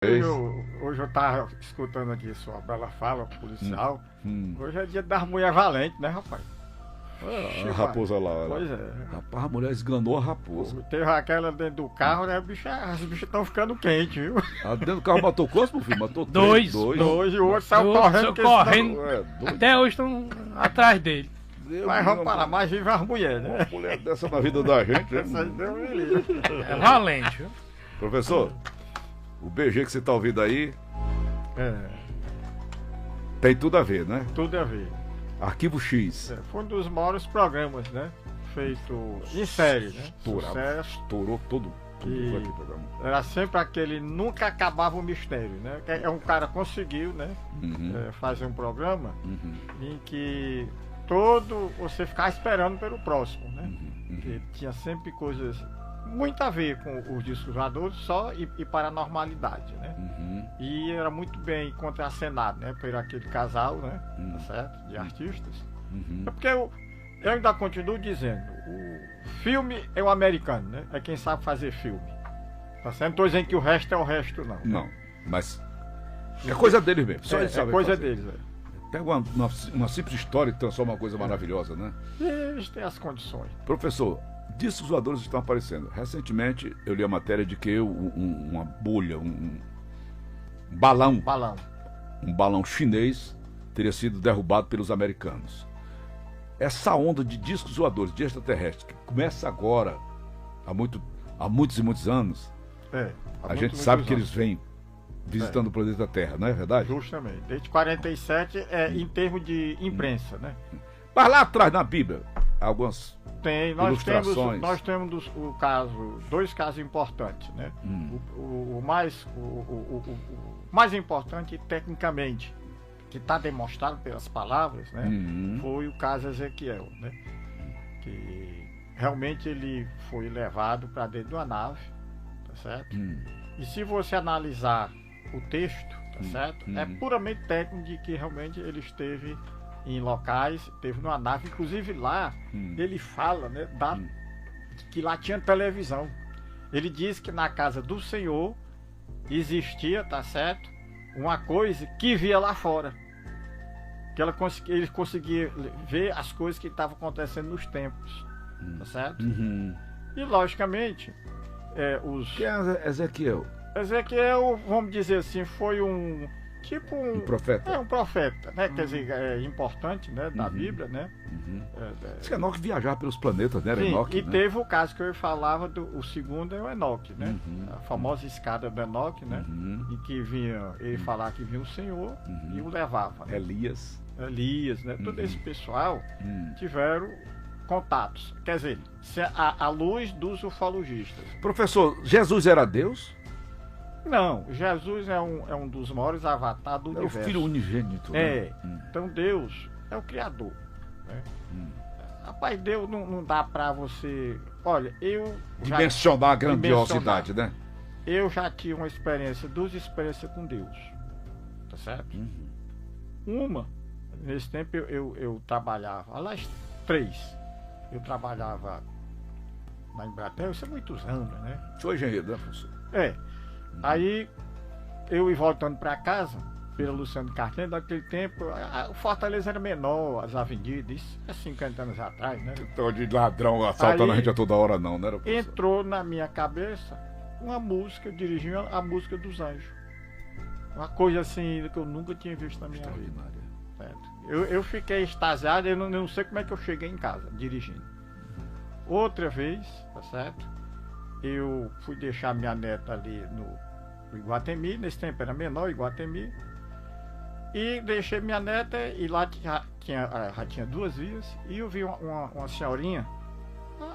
Hoje eu tava escutando aqui sua bela fala policial. Hoje é dia das mulheres valentes, né, rapaz? A raposa lá, Pois é. Rapaz, a mulher esganou a raposa. Teve aquela dentro do carro, né? As bichas estão ficando quentes, viu? A dentro do carro matou quantos, meu filho? Matou Dois. Hoje o outro saiu Saiu correndo. correndo. Doido. Até hoje estão atrás dele. Mas vamos parar, mais vive as mulheres, né? Uma mulher dessa na vida da gente, Essa aí né? deu um livre. É valente, viu? Professor, o BG que você tá ouvindo aí É, tem tudo a ver, né? tudo a ver. Arquivo X. Foi um dos maiores programas, né? Feito em série, né? Sucesso. Estourou tudo E- aqui, programa. Era sempre aquele, nunca acabava o mistério, né? É um cara conseguiu, né? Fazer um programa em que você ficava esperando pelo próximo, né? Que tinha sempre coisas muito a ver com os discos voadores só e paranormalidade, né? E era muito bem contracenado, né? Por aquele casal, né? Tá certo? De artistas. É porque eu ainda continuo dizendo, o filme é o americano, né? É quem sabe fazer filme. Tá certo? Não tô dizendo que o resto é o resto, não. Não, mas é coisa deles mesmo. Só eles É sabem coisa fazer. deles, velho. Pega uma simples história e transforma uma coisa maravilhosa, né? E eles têm as condições. Professor, discos voadores estão aparecendo. Recentemente eu li a matéria de que uma bolha, um balão, Balão. um balão chinês teria sido derrubado pelos americanos. Essa onda de discos voadores, de extraterrestres, que começa agora, há muitos e muitos anos, a gente sabe que eles vêm visitando o planeta Terra, não é verdade? Justamente. Desde 47 em termos de imprensa, né? Mas lá atrás, na Bíblia, algumas ilustrações. Nós temos dois casos importantes, né? O mais importante tecnicamente, que está demonstrado pelas palavras, né? Foi o caso Ezequiel, né? Que realmente ele foi levado para dentro de uma nave, tá certo? E se você analisar o texto, tá certo? É puramente técnico de que realmente ele esteve em locais, esteve numa nave, inclusive lá ele fala, né, que lá tinha televisão. Ele diz que na casa do Senhor existia, tá certo? Uma coisa que via lá fora. Que ele conseguia ver as coisas que estavam acontecendo nos templos, tá certo? E logicamente, Quem é Ezequiel? Ezequiel, vamos dizer assim, foi um profeta? um profeta, né? Quer dizer, importante, né? Da Bíblia, né? Diz que Enoque viajava pelos planetas, né? Era Sim, Enoque, e né? teve o caso que eu falava, o segundo é o Enoque, né? A famosa escada do Enoque, né? Em que vinha, ele falava que vinha o Senhor e o levava, né? Elias, né? Todo esse pessoal tiveram contatos. Quer dizer, a luz dos ufologistas. Professor, Jesus era Deus? Não, Jesus é um dos maiores avatares do É o universo. Filho unigênito, né? Então Deus é o Criador, né? Rapaz, Deus não dá pra você... Olha, Dimensionar a grandiosidade, né? eu já tive uma experiência, duas experiências com Deus, tá certo? Uma, nesse tempo eu trabalhava, aliás, três. Eu trabalhava na Embratel, isso há muitos anos, né? Sou engenheiro, né, professor? Aí eu ia voltando para casa, pela Luciano Carteiro, naquele tempo, o Fortaleza era menor, as avenidas, isso há 50 anos atrás, né? Então, de ladrão assaltando Aí- a gente a toda hora, não, né, professor? Entrou na minha cabeça uma música, dirigindo a música dos anjos. Uma coisa assim que eu nunca tinha visto na minha vida. Extraordinário. Certo? Eu fiquei extasiado, eu não sei como é que eu cheguei em casa, dirigindo. Outra vez, tá certo? Eu fui deixar minha neta ali no Iguatemi, nesse tempo era menor, Iguatemi. E deixei minha neta e lá já tinha duas vias. E eu vi uma senhorinha,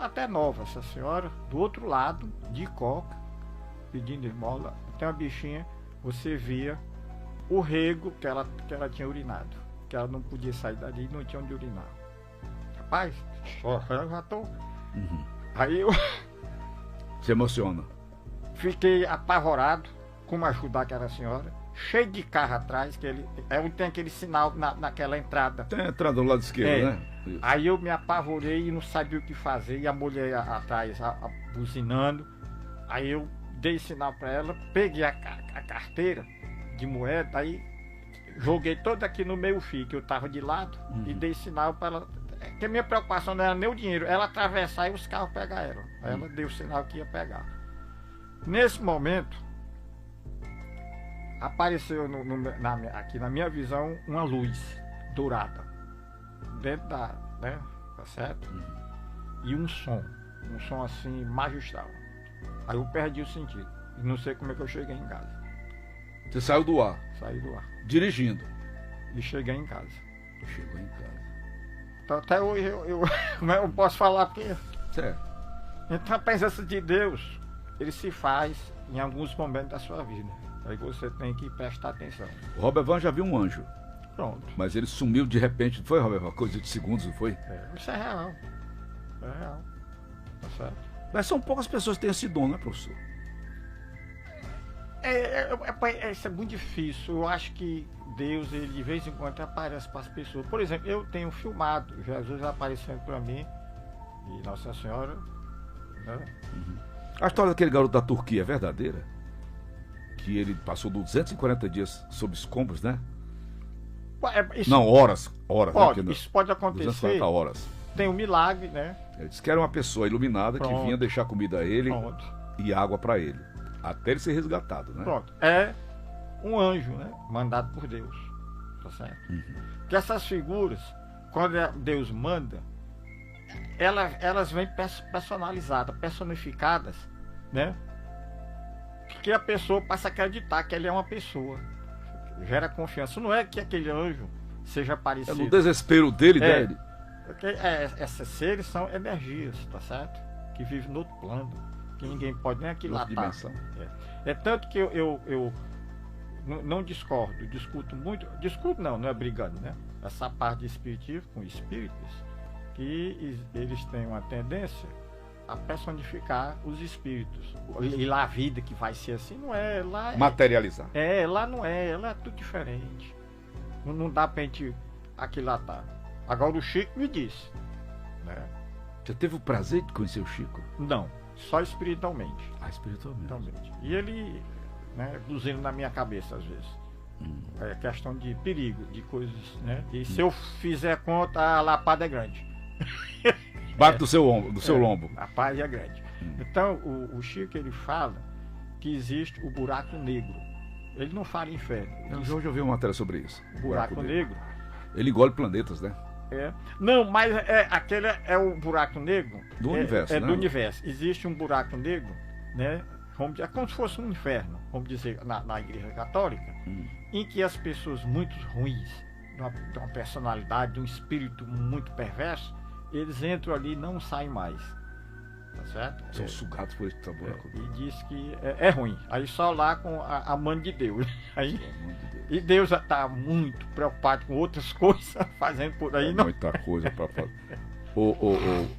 até nova essa senhora, do outro lado, de coca, pedindo esmola. Tem uma bichinha, você via o rego que ela tinha urinado. Que ela não podia sair dali e não tinha onde urinar. Rapaz, eu já tô... Aí eu Se emociona. fiquei apavorado como ajudar aquela senhora, cheio de carro atrás, que tem aquele sinal naquela entrada. Tem a entrada do lado esquerdo, né? Isso. Aí eu me apavorei e não sabia o que fazer, e a mulher atrás buzinando. Aí eu dei sinal para ela, peguei a carteira de moeda, aí joguei todo aqui no meio fio, que eu tava de lado, e dei sinal para ela, que a minha preocupação não era nem o dinheiro, ela atravessar e os carros pegar ela. Aí ela deu o sinal que ia pegar. Nesse momento, apareceu aqui na minha visão uma luz dourada, dentro da, né, tá certo? E um som assim magistral. Aí eu perdi o sentido, e não sei como é que eu cheguei em casa. Você saiu do ar? Saí do ar. Dirigindo? E cheguei em casa. Chegou em casa. Então, até hoje eu posso falar porque... Certo. Então a presença de Deus, ele se faz em alguns momentos da sua vida. Aí você tem que prestar atenção. O Robervan já viu um anjo. Pronto. Mas ele sumiu de repente, não foi, Robervan? Coisa de segundos, não foi? Isso é real. É real. Tá certo? Mas são poucas pessoas que têm esse dom, né, professor? Isso é muito difícil. Eu acho que Deus, ele de vez em quando aparece para as pessoas. Por exemplo, eu tenho filmado Jesus aparecendo para mim e Nossa Senhora, né? A história daquele garoto da Turquia é verdadeira? Que ele passou 240 dias sob escombros, né? Isso, não, horas. Pode, né? Isso pode acontecer. 240 horas. Tem um milagre, né? Ele disse que era uma pessoa iluminada. Pronto. Que vinha deixar comida a ele. Pronto. E água para ele. Até ele ser resgatado, né? Pronto. É um anjo, né? Mandado por Deus. Tá certo? Porque essas figuras, quando Deus manda, elas vêm personalizadas, personificadas, né? Porque a pessoa passa a acreditar que ele é uma pessoa. Gera confiança. Não é que aquele anjo seja parecido. É no desespero dele, né? Porque esses seres são energias, tá certo? Que vivem no outro plano. Que ninguém pode nem aquilatar. É tanto que eu não discordo, discuto muito. Discuto não é brigando, né? Essa parte de espiritismo com espíritos, que eles têm uma tendência a personificar os espíritos. E lá a vida que vai ser assim, não é. Lá materializar. Lá não é, lá é tudo diferente. Não dá pra gente aquilatar. Agora o Chico me disse, né? Você teve o prazer de conhecer o Chico? Não, só espiritualmente. Espiritualmente. E ele, né, luzindo na minha cabeça às vezes. É questão de perigo, de coisas, né? E se eu fizer conta, a lapada é grande. Bate do seu ombro, do seu lombo. A paz é grande. Então, o Chico, ele fala que existe o buraco negro. Ele não fala inferno. Hoje eu vi uma matéria sobre isso. O buraco negro. Ele engole planetas, né? Não, mas aquele é o buraco negro do universo, né? Do universo. Existe um buraco negro, né? Vamos dizer, como se fosse um inferno, vamos dizer, na Igreja Católica, em que as pessoas muito ruins, de uma personalidade, de um espírito muito perverso, eles entram ali e não saem mais. Tá certo? São sugados por esse buraco. E diz que é ruim. Aí só lá com a mão de Deus. Aí, e Deus já está muito preocupado com outras coisas fazendo por aí. Muita coisa para fazer.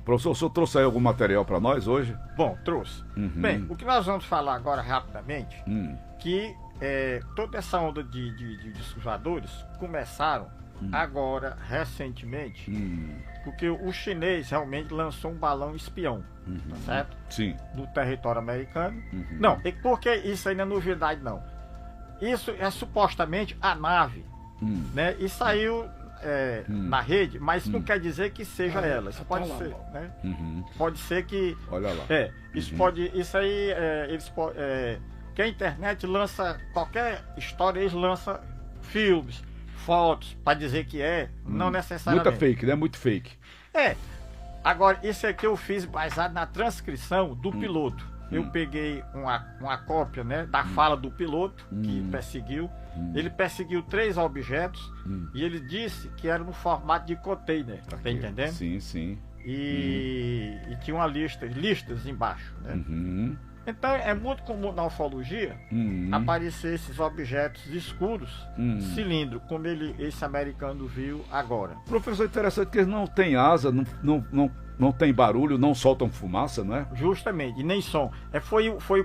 Professor, o senhor trouxe aí algum material para nós hoje? Bom, trouxe. Bem, o que nós vamos falar agora rapidamente, que toda essa onda de discos voadores começaram agora, recentemente, porque o chinês realmente lançou um balão espião, tá certo? Sim. No território americano. Não, porque isso aí não é novidade, não. Isso é supostamente a nave, né? E saiu na rede, mas não quer dizer que seja ela. Isso pode ser, né? Pode ser que... Olha lá. Isso pode... Isso aí, que a internet lança qualquer história, eles lançam filmes, fotos, para dizer que não necessariamente. Muita fake, né? Muito fake. Agora, isso aqui eu fiz baseado na transcrição do piloto. Eu peguei uma cópia, né, da fala do piloto que perseguiu. Ele perseguiu 3 objetos e ele disse que era no formato de container, tá entendendo? Sim, sim. E tinha uma listas embaixo, né? Então é muito comum na ufologia aparecer esses objetos escuros, cilindro, como esse americano viu agora. Professor, interessante que eles não têm asa, não tem barulho, não soltam fumaça, não é? Justamente, e nem som. Foi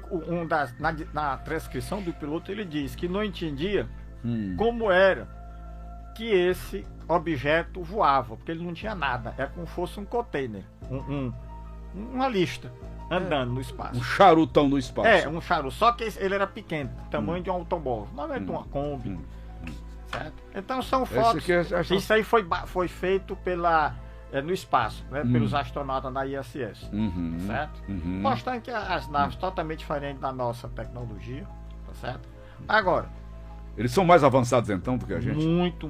na transcrição do piloto, ele diz que não entendia como era que esse objeto voava, porque ele não tinha nada, era como se fosse um container, uma lista. andando no espaço. Um charutão no espaço. É, um charuto, só que ele era pequeno, tamanho de um automóvel, não é de uma Kombi, certo? Então são fotos, isso aí foi feito no espaço, né, pelos astronautas da ISS, certo? Mostrando que as naves totalmente diferentes da nossa tecnologia, tá certo? Agora, eles são mais avançados então do que a gente? muito,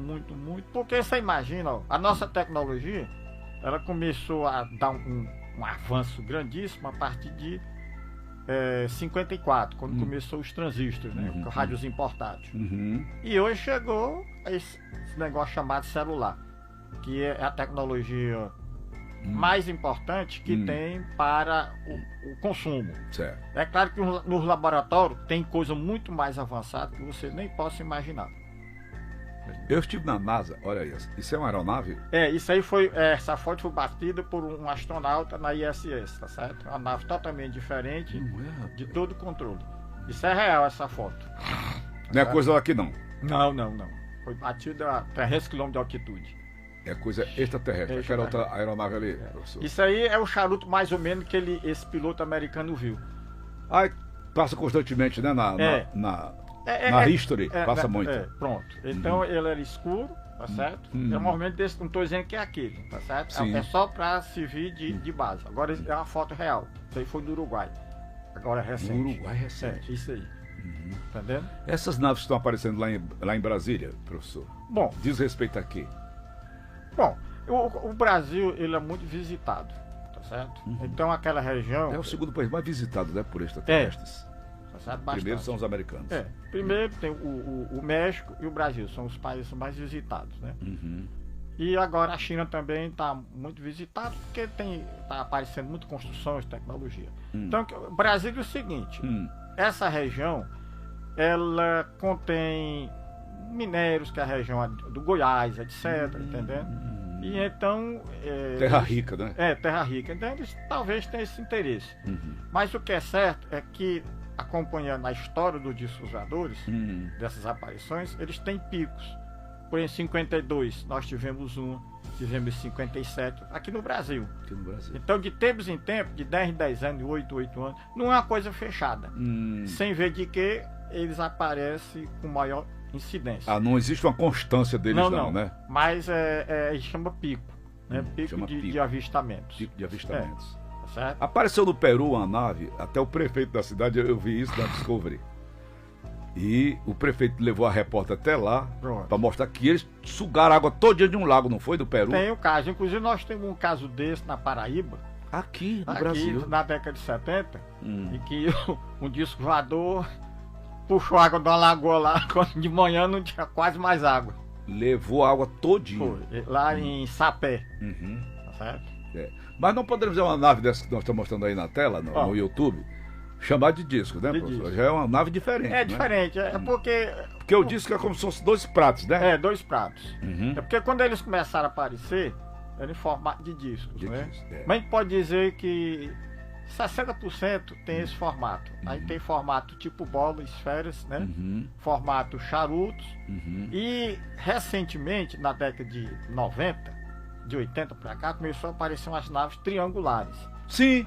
porque você imagina, ó, a nossa tecnologia, ela começou a dar um avanço grandíssimo a partir de 54, quando começou os transistores, né, com rádios importados. E hoje chegou esse negócio chamado celular, que é a tecnologia mais importante que tem para o consumo. Certo. É claro que nos laboratórios tem coisa muito mais avançada que você nem possa imaginar. Eu estive na NASA, olha isso é uma aeronave? Isso aí essa foto foi batida por um astronauta na ISS, tá certo? Uma nave totalmente diferente de todo o controle. Isso é real, essa foto. Não é coisa daqui não? Não. Foi batida a 300 km de altitude. É coisa extraterrestre. Aquela outra aeronave ali, professor. Isso aí é o charuto mais ou menos que esse piloto americano viu. Passa constantemente, né? Na History, passa muito. Pronto. Então ele era escuro, tá certo? É um movimento desse, não estou dizendo que é aquele, tá certo? É só para servir de base. Agora é uma foto real. Isso aí foi do Uruguai. Agora é recente. No Uruguai recente. Isso aí. Tá vendo? Essas naves estão aparecendo lá em Brasília, professor. Bom, diz respeito a quê? Bom, o Brasil, ele é muito visitado, tá certo? Então aquela região... É o segundo país mais visitado, né, por extraterrestres. Tá certo? Bastante. Primeiro são os americanos. Primeiro tem o México e o Brasil, são os países mais visitados, né? E agora a China também está muito visitada, porque está aparecendo muita construção de tecnologia. Então, o Brasil é o seguinte, essa região, ela contém minérios, que é a região do Goiás, etc, entendendo? E então... terra rica, né? Terra rica. Então eles talvez tenham esse interesse. Mas o que é certo é que, acompanhando a história dos discos voadores, dessas aparições, eles têm picos. Por exemplo, em 52 nós tivemos em 57, aqui no Brasil. Então, de tempos em tempos, de 10 em 10 anos, de 8 em 8 anos, não é uma coisa fechada. Sem ver de que eles aparecem com maior incidência. Não existe uma constância deles não, né? Mas chama pico, né? Pico de avistamentos. Pico de avistamentos. Tá certo? Apareceu no Peru uma nave, até o prefeito da cidade, eu vi isso na Discovery. E o prefeito levou a repórter até lá para mostrar que eles sugaram água todo dia de um lago, não foi, do Peru? Tem o caso, inclusive nós temos um caso desse na Paraíba. Aqui no Brasil. Na década de 70, em que um disco voador puxou água de uma lagoa lá, quando de manhã não tinha quase mais água. Levou água todinha. Foi, lá em Sapé. Tá certo? Mas não podemos ver uma nave dessa que nós estamos mostrando aí na tela, no YouTube, chamar de disco, né, professor? Disco. Já é uma nave diferente. É diferente, porque... Porque o disco é como se fossem 2 pratos, né? 2 pratos. É porque quando eles começaram a aparecer, era em formato de discos, né? Mas a gente pode dizer que 60% tem esse formato. Aí tem formato tipo bola, esferas, né? Formato charutos. E recentemente, na década de 90, de 80 para cá, começou a aparecer umas naves triangulares. Sim.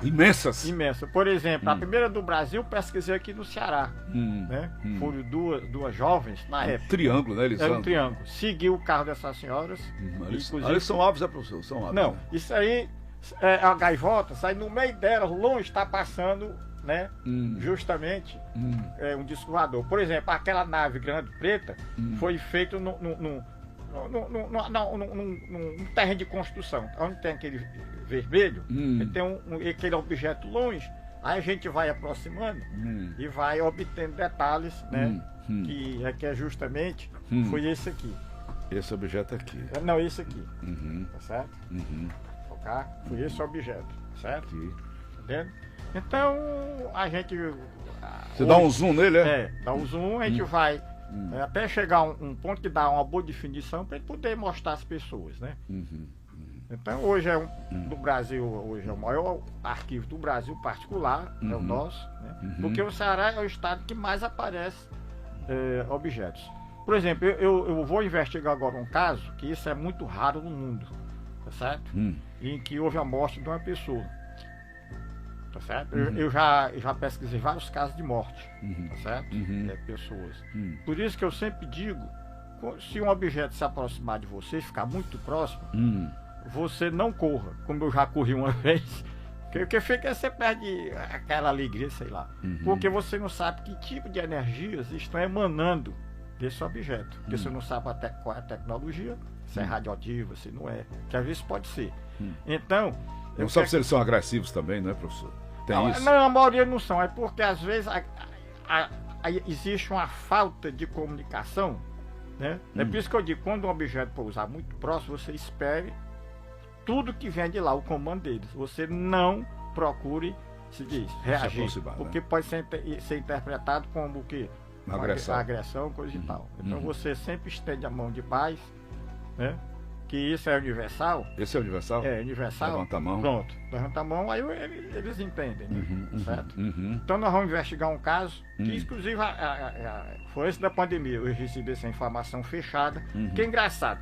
Imensas. Por exemplo, a primeira do Brasil, pesquisei aqui no Ceará, né? Foram duas jovens na época. Triângulo, né? Era um triângulo. Seguiu o carro dessas senhoras. Eles são aves, professor? São aves. Não, isso aí a gaivota sai no meio dela, longe, está passando, né? Justamente um disco voador. Por exemplo, aquela nave grande preta foi feita num terreno de construção, onde tem aquele vermelho, tem aquele objeto longe, aí a gente vai aproximando e vai obtendo detalhes, né? Que é justamente foi esse aqui. Esse objeto aqui. Não, esse aqui. Tá certo? Foi esse objeto, certo? Entendendo? Então a gente... Você dá um zoom nele, dá um zoom, a gente vai até chegar a um ponto que dá uma boa definição para gente poder mostrar às pessoas, né? Então hoje no Brasil, hoje é o maior arquivo do Brasil particular, é o nosso, né? Porque o Ceará é o estado que mais aparece objetos. Por exemplo, eu vou investigar agora um caso, que isso é muito raro no mundo, tá certo? Em que houve a morte de uma pessoa. tá certo? Eu já pesquisei vários casos de morte, tá certo? Pessoas. Por isso que eu sempre digo, se um objeto se aproximar de você, ficar muito próximo, você não corra, como eu já corri uma vez, porque fica, você perde aquela alegria, sei lá. Porque você não sabe que tipo de energias estão emanando desse objeto. Porque você não sabe até qual é a tecnologia, se é radioativa, se não é. Que às vezes pode ser. Então... Não sabe se eles são agressivos também, não é, professor? Tem isso? Não, a maioria não são. É porque às vezes existe uma falta de comunicação, né? É por isso que eu digo, quando um objeto pousar muito próximo, você espere tudo que vem de lá, o comando deles. Você não procure, se diz, reagir. Porque pode ser interpretado como o quê? Agressão, coisa e tal. Então você sempre estende a mão de paz, né? Que isso é universal. Esse é universal? É universal. Levanta a mão. Pronto, levanta a mão, aí eles entendem, né? Certo? Então nós vamos investigar um caso, que inclusive foi esse da pandemia. Eu recebi essa informação fechada, que é engraçado.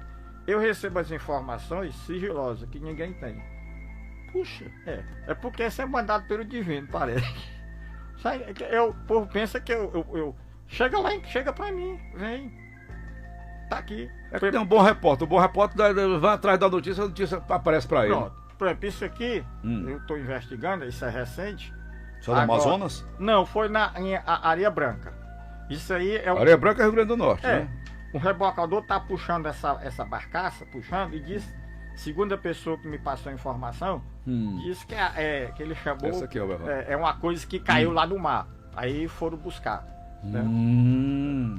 Eu recebo as informações sigilosas, que ninguém tem. Puxa, é porque isso é mandado pelo divino, parece. O povo pensa que eu chega lá, chega pra mim, vem. Tá aqui. Tem um bom repórter. O bom repórter vai atrás da notícia, a notícia aparece pra ele. Pronto. Por exemplo, isso aqui, eu estou investigando, isso é recente. Só no Amazonas? Não, foi em Areia Branca. Isso aí é o... Areia Branca é Rio Grande do Norte, né? O rebocador tá puxando essa barcaça, e diz, segundo a pessoa que me passou a informação, diz que ele chamou... Essa aqui é uma coisa que caiu lá do mar. Aí foram buscar. Né?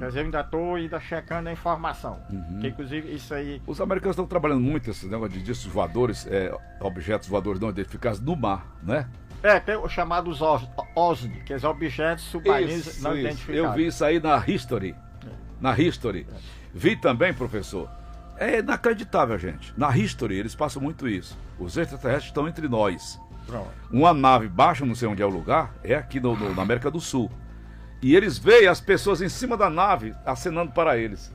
Quer dizer, eu ainda estou checando a informação. Que inclusive isso aí. Os americanos estão trabalhando muito esse negócio de discos voadores, objetos voadores não identificados no mar, né? Tem os chamados OSNI, que são objetos submarinos não identificados. Eu vi isso aí na History. Na History. Vi também, professor. É inacreditável, gente. Na History eles passam muito isso. Os extraterrestres estão entre nós. Pronto. Uma nave baixa, não sei onde é o lugar, é aqui na América do Sul. E eles veem as pessoas em cima da nave acenando para eles.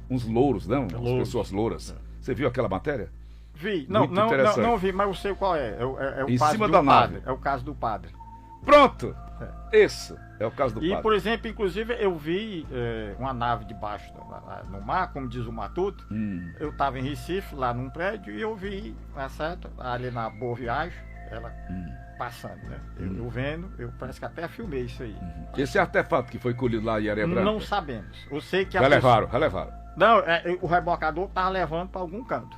Uns louros, né? Umas pessoas louras. Você viu aquela matéria? Vi. Não vi, mas eu sei qual é. É o em caso cima do da padre. nave. É o caso do padre. Pronto! Isso é o caso do padre. E, por exemplo, inclusive, eu vi uma nave debaixo no mar, como diz o Matuto. Eu estava em Recife, lá num prédio, e eu vi, certo? Ali na Boa Viagem, ela... passando, né? Eu vendo, parece que até filmei isso aí. Esse artefato que foi colhido lá em Areia Branca? Não sabemos. Eu sei que relevaram. Não, o rebocador tava levando para algum canto.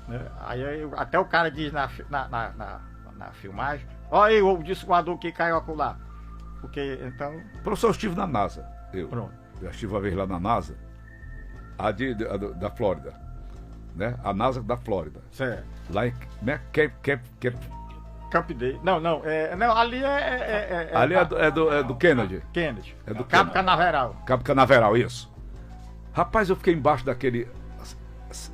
Né? Aí até o cara diz na filmagem, olha aí o disco voador que caiu acolá. Porque então. Professor, eu estive na NASA. Pronto. Eu estive uma vez lá na NASA, da Flórida. Né? A NASA da Flórida. Certo. Lá em Camp David. Não, ali ali é do Kennedy. Kennedy. É do Cabo Canaveral. Cabo Canaveral, isso. Rapaz, eu fiquei embaixo daquele...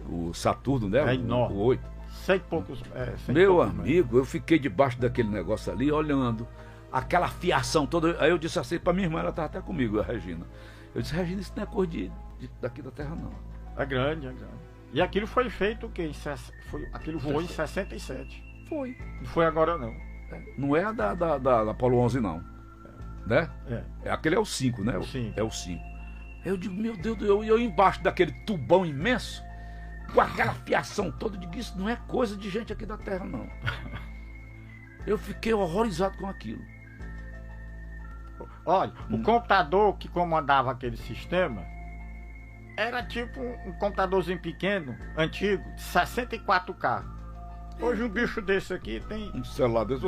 O Saturno, né? É enorme. O 8. 100 e poucos... Meu amigo, eu fiquei debaixo daquele negócio ali, olhando. Aquela fiação toda. Aí eu disse assim pra minha irmã, ela estava até comigo, a Regina. Eu disse, Regina, isso não é cor daqui da Terra, não. É grande. E aquilo foi feito o quê? Aquilo voou em 67. Foi. Não foi agora, não. Não é a da Apollo 11, não. Né? Aquele é o 5, né? Sim. É o 5. Eu digo, meu Deus, eu embaixo daquele tubão imenso, com aquela fiação toda, eu digo, isso não é coisa de gente aqui da Terra, não. Eu fiquei horrorizado com aquilo. Olha, o computador que comandava aquele sistema era tipo um computadorzinho pequeno, antigo, de 64K. Hoje um bicho desse aqui tem... Um celular desse, você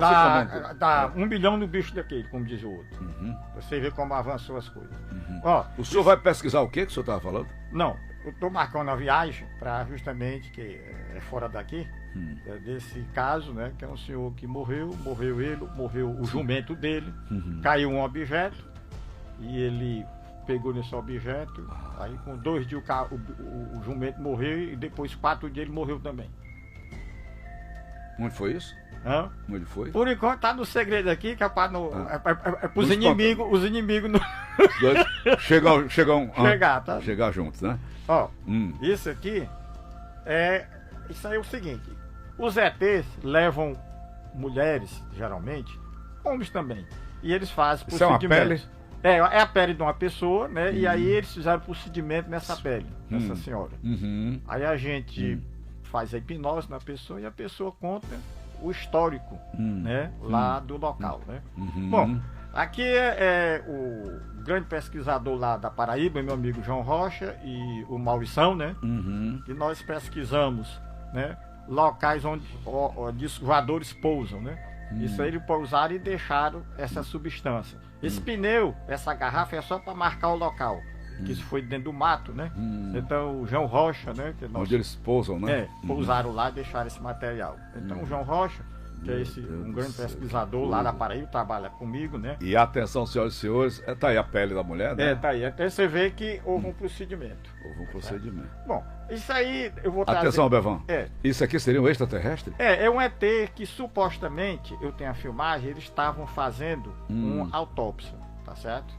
dá 1 milhão no bicho daquele, como diz o outro. Você vê como avançou as coisas. Ó, o senhor vai pesquisar o que o senhor estava falando? Não, eu estou marcando a viagem para justamente, que é fora daqui, desse caso, né? Que é um senhor que morreu ele, morreu o jumento dele, caiu um objeto e ele pegou nesse objeto, aí com 2 dias o jumento morreu e depois 4 dias ele morreu também. Onde foi isso? Hã? Onde foi? Por enquanto tá no segredo aqui, que é para pros inimigos, os inimigos não... chegar juntos, né? Ó, isso aqui isso aí é o seguinte, os ETs levam mulheres, geralmente, pombos também. E eles fazem Isso é uma pele? É a pele de uma pessoa, né? E aí eles fizeram procedimento nessa pele, dessa senhora. Aí a gente faz a hipnose na pessoa e a pessoa conta o histórico, né? Lá do local, né? Bom, aqui é o grande pesquisador lá da Paraíba, meu amigo João Rocha e o Maurição, né? Que nós pesquisamos, né? Locais onde discos voadores pousam, né? Isso aí eles pousaram e deixaram essa substância. Esse pneu, essa garrafa é só para marcar o local, que isso foi dentro do mato, né? Então o João Rocha, né? Que onde eles pousam, né? Pousaram lá e deixaram esse material. Então o João Rocha, que é um grande pesquisador lá da Paraíba, trabalha comigo, né? E atenção, senhoras e senhores, tá aí a pele da mulher, né? Tá aí. Até você vê que houve um procedimento. Houve um procedimento. Bom, isso aí eu vou trazer... Atenção, Bevan. Isso aqui seria um extraterrestre? É um ET que supostamente, eu tenho a filmagem, eles estavam fazendo uma autópsia, tá certo?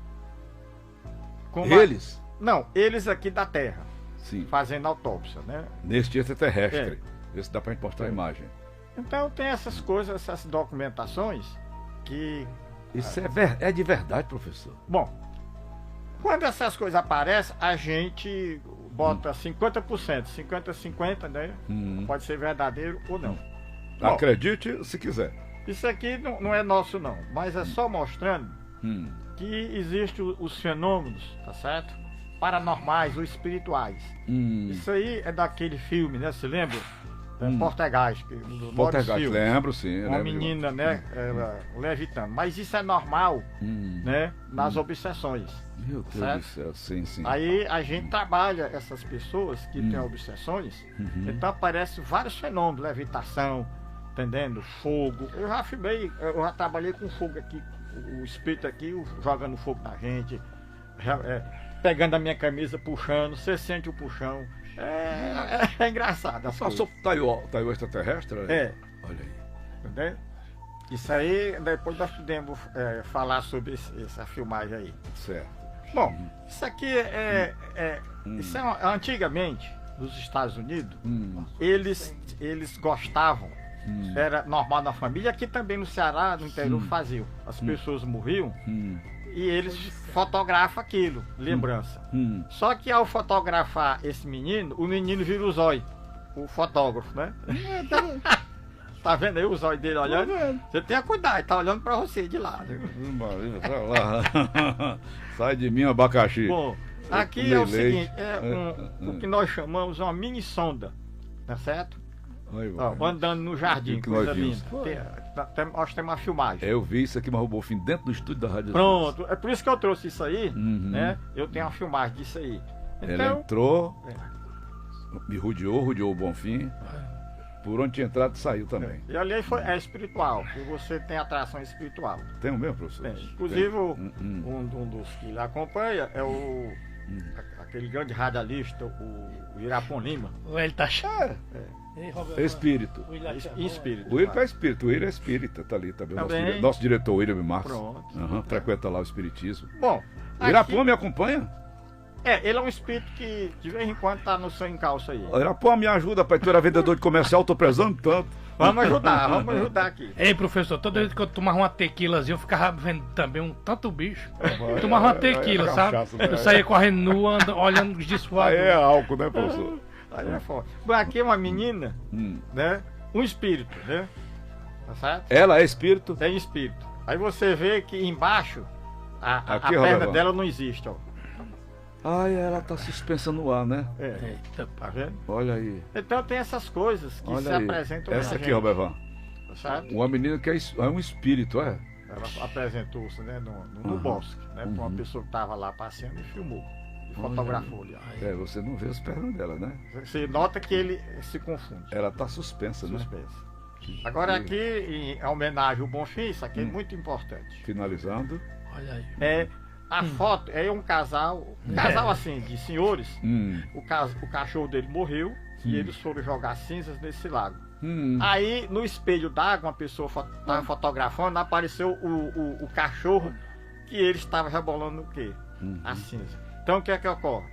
Eles? Não, eles aqui da Terra. Sim. Fazendo autópsia, né? Neste extraterrestre. Esse dá pra gente mostrar a imagem. Então tem essas coisas, essas documentações que... Isso é de verdade, professor? Bom, quando essas coisas aparecem, a gente bota 50%, 50-50, né? Pode ser verdadeiro ou não. Bom, acredite se quiser. Isso aqui não é nosso não, mas é só mostrando que existem os fenômenos, tá certo? Paranormais ou espirituais. Isso aí é daquele filme, né? Se lembra? Poltergeist, lembro sim. Uma menina, né, ela levitando. Mas isso é normal, né, nas obsessões. Meu Deus certo? do céu, sim. Aí a gente trabalha essas pessoas que têm obsessões, então aparecem vários fenômenos, levitação, entendendo? Fogo. Eu já filmei, eu já trabalhei com fogo aqui, o espírito aqui jogando fogo na gente, pegando a minha camisa, puxando, você sente o puxão. É engraçado. Tá aí o extraterrestre? É. Olha aí. Entendeu? Isso aí, depois nós podemos falar sobre essa filmagem aí. Certo. Bom, isso aqui isso antigamente, nos Estados Unidos, eles gostavam, era normal na família, aqui também no Ceará, no interior, faziam. As pessoas morriam e eles fotografam aquilo, lembrança. Só que ao fotografar esse menino, o menino vira o zóio, o fotógrafo, né? Tá vendo aí o zóio dele olhando? Você tenha cuidado, tá olhando pra você de lado. Pra lá. Sai de mim, abacaxi. Bom, aqui é o seguinte, o que nós chamamos uma mini sonda, tá certo? Andando no jardim, coisa linda. Nós temos uma filmagem. Eu vi isso aqui, mas roubou o fim dentro do estúdio da Rádio. Pronto, é por isso que eu trouxe isso aí, né? Eu tenho uma filmagem disso aí. Então, ela entrou, me rodeou o Bonfim. Por onde tinha entrado, saiu também. E ali é espiritual, porque você tem atração espiritual. Tem o mesmo, professor? Tem. Inclusive, um dos que lhe acompanha é aquele grande radialista, o Irapon Lima. Ele tá chato. Espírito. Espírito. O William é espírito, o William é espírita, tá ali também. Nosso diretor, William Marcos. Pronto. Frequenta lá o espiritismo. Bom, o Irapon me acompanha? Ele é um espírito que de vez em quando tá no seu encalço aí. O Irapon me ajuda, pai. Tu era vendedor de comercial, tô prezando tanto. Vamos ajudar aqui. Ei, professor, toda vez que eu tomava uma tequilazinha, eu ficava vendo também um tanto bicho. Eu tomava uma tequila, sabe? Eu saía correndo nu, olhando os desfoados. Aí é álcool, né, professor? Aí é foda. Bom, aqui é uma menina, né? Um espírito, né? Tá certo? Ela é espírito? É espírito. Aí você vê que embaixo a Aqui, perna dela não existe, ó. Ai, ela tá suspensa no ar, né? Eita, tá vendo? Olha aí. Então tem essas coisas que se apresentam pra essa aqui, gente. Robervan. Tá certo? Uma menina que é um espírito, é? Ela apresentou-se, né, no bosque, né? Pra uma pessoa que tava lá passeando e filmou. E fotografou ali. Você não vê as pernas dela, né? Você nota que ele se confunde. Ela tá suspensa, né? Agora aqui, em homenagem ao Bonfim, isso aqui é muito importante. Finalizando. Olha aí. A foto é um casal assim, de senhores. O cachorro dele morreu e eles foram jogar cinzas nesse lago. Aí no espelho d'água, uma pessoa estava fotografando, apareceu o cachorro que ele estava rebolando o quê? A cinza. Então o que é que ocorre?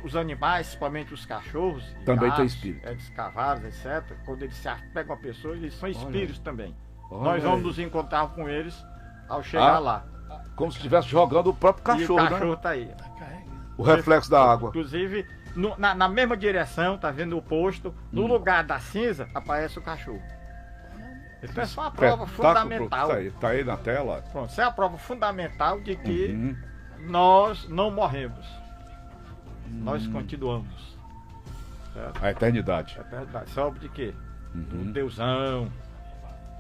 Os animais, principalmente os cachorros, também tem espírito. Cavalos, etc. Quando eles se apegam a pessoas, eles são espíritos também. Nós vamos nos encontrar com eles ao chegar lá. Como se estivesse jogando o próprio cachorro, e o cachorro tá aí. O reflexo da água. Inclusive, na mesma direção, tá vendo o posto, no lugar da cinza, aparece o cachorro. Então é só uma prova fundamental. Tá aí na tela. Pronto, isso é a prova fundamental de que nós não morremos. Nós continuamos. Certo? A eternidade. A eternidade. Sobe de quê? Do Deusão.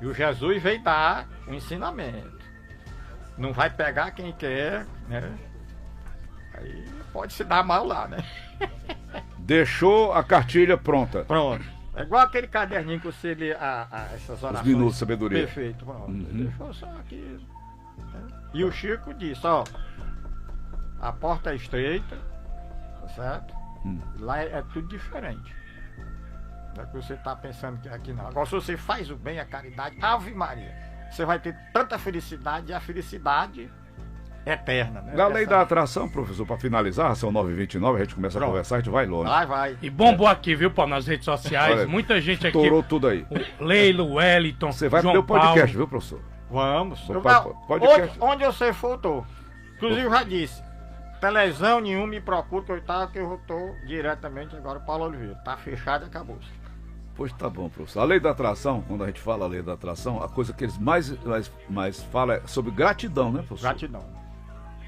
E o Jesus veio dar o ensinamento. Não vai pegar quem quer, né? Aí pode se dar mal lá, né? Deixou a cartilha pronta. Pronto. É igual aquele caderninho que você lê essas orações. Os minutos de sabedoria. Perfeito. Pronto. Deixou só aqui. Né? E o Chico disse, ó, a porta é estreita, tá certo? Lá é tudo diferente. Não é que você está pensando que aqui não. Agora, se você faz o bem, a caridade, Ave Maria, você vai ter tanta felicidade, e a felicidade eterna, né? Na lei da atração, professor, para finalizar, são 9h29, a gente começa a conversar, a gente vai longe. Vai. E bombou aqui, viu, Paulo, nas redes sociais, olha, muita gente aqui. estourou tudo aí. O Leilo, Wellington, você vai João pro podcast, Paulo. viu, professor? Vamos. Podcast. Onde você for, eu tô. Inclusive, eu já disse, televisão nenhuma me procura, que eu tô diretamente agora, Paulo Oliveira. Tá fechado e acabou. Pois tá bom, professor. A lei da atração, quando a gente fala a lei da atração, a coisa que eles mais falam é sobre gratidão, né, professor? Gratidão.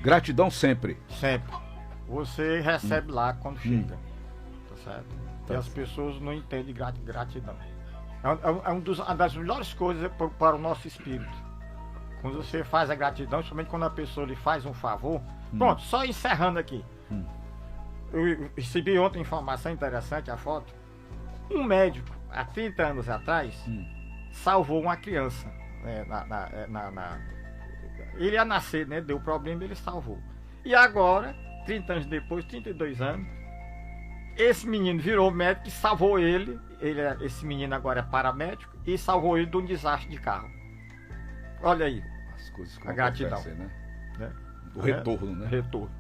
Gratidão sempre. Sempre. Você recebe lá quando chega. Tá certo? E as pessoas não entendem gratidão. É uma das melhores coisas para o nosso espírito. Quando você faz a gratidão, principalmente quando a pessoa lhe faz um favor. Pronto, só encerrando aqui. Eu recebi ontem informação interessante, a foto. Um médico, há 30 anos atrás, salvou uma criança. Ele ia nascer, né? Deu problema, ele salvou. E agora, 30 anos depois, 32 anos, esse menino virou médico e salvou ele. Esse menino agora é paramédico e salvou ele de um desastre de carro. Olha aí. As coisas a gratidão. Né? O retorno, né? Retorno.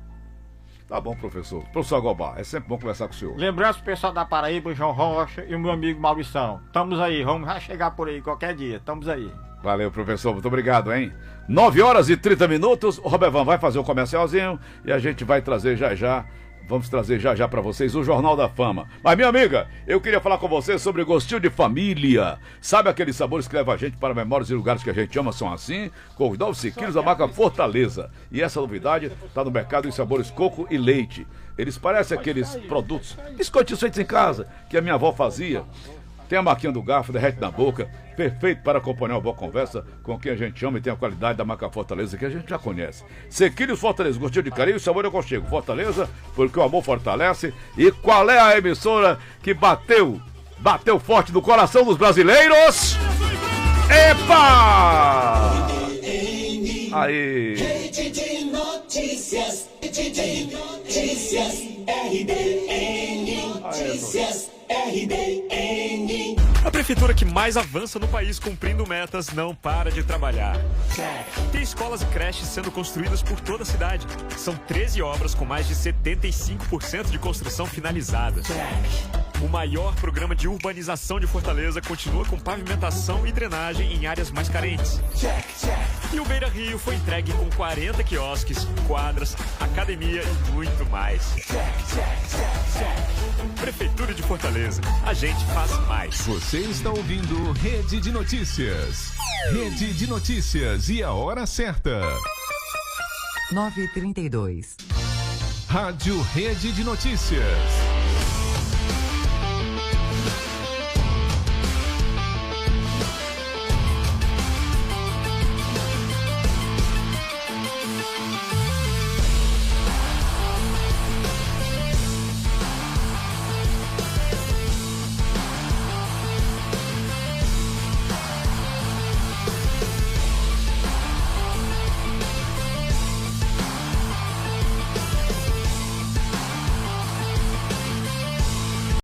Tá bom, professor. Professor Gobá, é sempre bom conversar com o senhor. Lembrando o pessoal da Paraíba, o João Rocha e o meu amigo Maurição. Estamos aí, vamos já chegar por aí qualquer dia. Estamos aí. Valeu, professor. Muito obrigado, hein? 9h30. O Robervan vai fazer um comercialzinho e a gente vai trazer já. Vamos trazer já para vocês o Jornal da Fama. Mas, minha amiga, eu queria falar com você sobre gostinho de família. Sabe aqueles sabores que levam a gente para memórias e lugares que a gente ama são assim? Com os 9 quilos da marca Fortaleza. E essa novidade está no mercado em sabores coco e leite. Eles parecem aqueles produtos, biscoitinhos feitos em casa, que a minha avó fazia. Tem a marquinha do garfo, derrete na boca, perfeito para acompanhar uma boa conversa com quem a gente ama e tem a qualidade da marca Fortaleza que a gente já conhece. Sequilhos Fortaleza, gostinho de carinho e sabor de aconchego. Fortaleza, porque o amor fortalece. E qual é a emissora que bateu forte no coração dos brasileiros? Epa! Aí! Rede de notícias, RBN Notícias, RBN. A prefeitura que mais avança no país cumprindo metas não para de trabalhar. Tem escolas e creches sendo construídas por toda a cidade. São 13 obras com mais de 75% de construção finalizada. O maior programa de urbanização de Fortaleza continua com pavimentação e drenagem em áreas mais carentes. E o Beira Rio foi entregue com 40 quiosques, quadras, academia e muito mais. Prefeitura de Fortaleza, a gente faz mais. Você está ouvindo Rede de Notícias. Rede de Notícias e a hora certa. 9h32. Rádio Rede de Notícias.